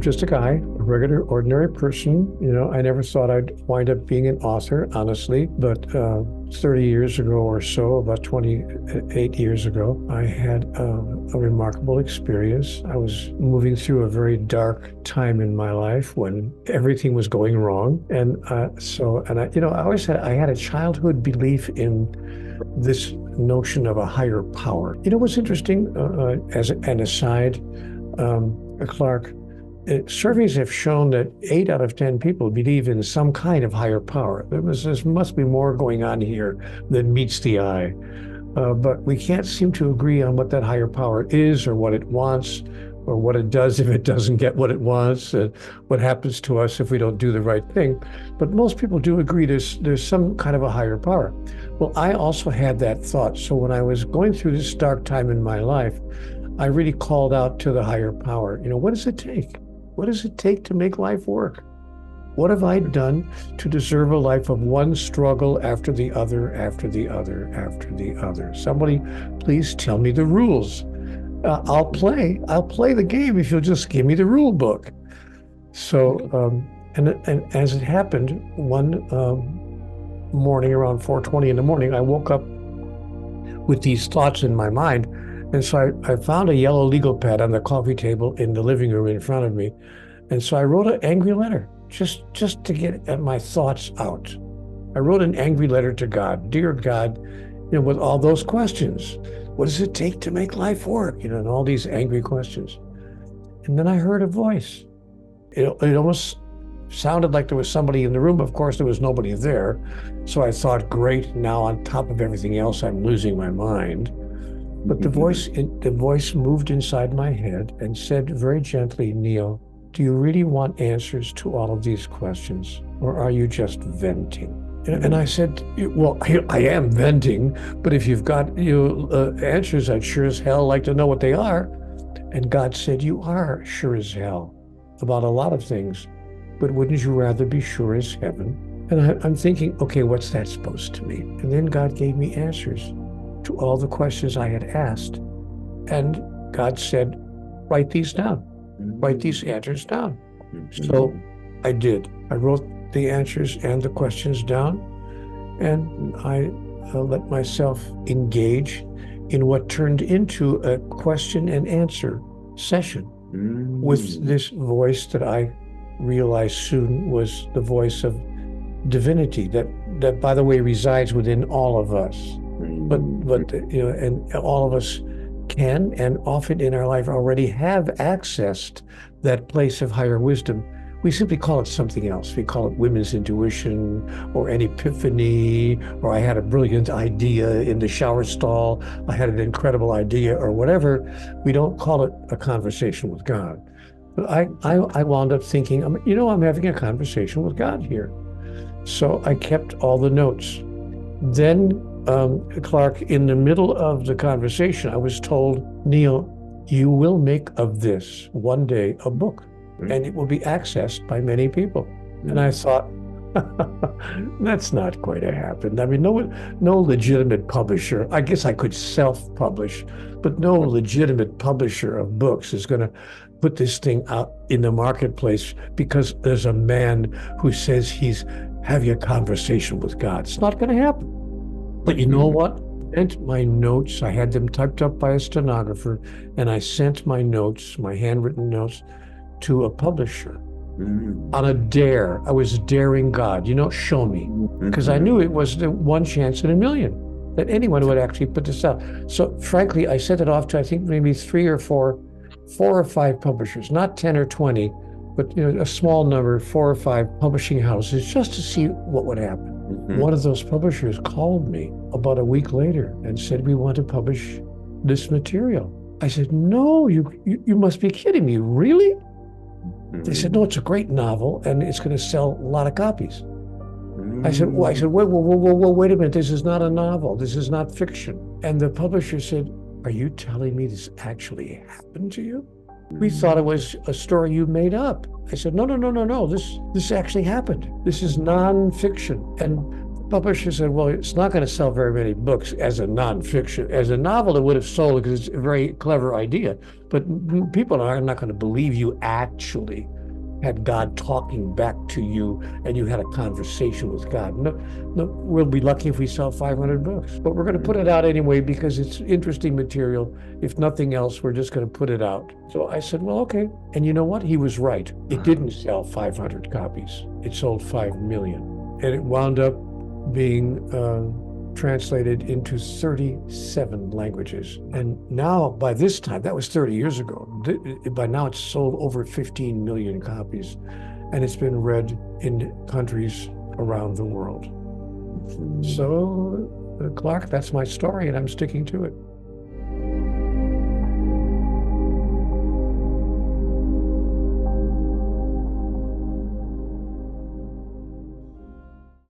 just a guy, a regular, ordinary person. I never thought I'd wind up being an author, honestly. But 30 years ago or so, about 28 years ago, I had a remarkable experience. I was moving through a very dark time in my life when everything was going wrong. And I had a childhood belief in this notion of a higher power. What's interesting, as an aside, Clark, surveys have shown that 8 out of 10 people believe in some kind of higher power. There must be more going on here than meets the eye. But we can't seem to agree on what that higher power is, or what it wants, or what it does if it doesn't get what it wants, what happens to us if we don't do the right thing. But most people do agree there's some kind of a higher power. Well, I also had that thought. So when I was going through this dark time in my life, I really called out to the higher power. What does it take? What does it take to make life work? What have I done to deserve a life of one struggle after the other, after the other, after the other? Somebody please tell me the rules. I'll play the game if you'll just give me the rule book. So, and as it happened, one morning around 4:20 in the morning, I woke up with these thoughts in my mind. And so I found a yellow legal pad on the coffee table in the living room in front of me. And so I wrote an angry letter just to get my thoughts out. I wrote an angry letter to God. Dear God, with all those questions. What does it take to make life work? And all these angry questions. And then I heard a voice. It almost sounded like there was somebody in the room. Of course, there was nobody there. So I thought, great, now on top of everything else, I'm losing my mind. But the voice moved inside my head and said very gently, Neil, do you really want answers to all of these questions, or are you just venting? And I said, well, I am venting, but if you've got answers, I'd sure as hell like to know what they are. And God said, you are sure as hell about a lot of things, but wouldn't you rather be sure as heaven? And I'm thinking, okay, what's that supposed to mean? And then God gave me answers to all the questions I had asked. And God said, write these down, write these answers down. So I did. I wrote the answers and the questions down, and I let myself engage in what turned into a question and answer session with this voice that I realized soon was the voice of divinity that by the way resides within all of us. But and all of us can and often in our life already have accessed that place of higher wisdom. We simply call it something else. We call it women's intuition, or an epiphany, or I had a brilliant idea in the shower stall. I had an incredible idea, or whatever. We don't call it a conversation with God. But I wound up thinking, I'm having a conversation with God here. So I kept all the notes. Then, Clark, in the middle of the conversation, I was told, Neil, you will make of this one day a book, and it will be accessed by many people. And I thought, that's not going to happen. No legitimate publisher. I guess I could self-publish, but no legitimate publisher of books is going to put this thing out in the marketplace because there's a man who says he's having a conversation with God. It's not going to happen. But you know what? I sent my notes. I had them typed up by a stenographer, and I sent my notes, my handwritten notes, to a publisher on a dare. I was daring God, show me. Because I knew it was the one chance in a million that anyone would actually put this out. So frankly, I sent it off to, I think, maybe 4 or 5 publishers, not 10 or 20, but a small number, 4 or 5 publishing houses, just to see what would happen. One of those publishers called me about a week later and said, we want to publish this material. I said, no, you must be kidding me, really? They said, no, it's a great novel and it's going to sell a lot of copies. I said, wait a minute, this is not a novel, this is not fiction. And the publisher said, are you telling me this actually happened to you? We thought it was a story you made up. I said, no, this actually happened. This is nonfiction. And the publisher said, well, it's not going to sell very many books as a nonfiction. As a novel, it would have sold because it's a very clever idea. But people are not going to believe you actually had God talking back to you and you had a conversation with God. No, we'll be lucky if we sell 500 books, but we're going to put it out anyway because it's interesting material. If nothing else, we're just going to put it out. So I said, well, okay. And you know what? He was right. It didn't sell 500 copies. It sold 5 million. And it wound up being translated into 37 languages. And now, by this time, that was 30 years ago, by now it's sold over 15 million copies. And it's been read in countries around the world. So, Clark, that's my story, and I'm sticking to it.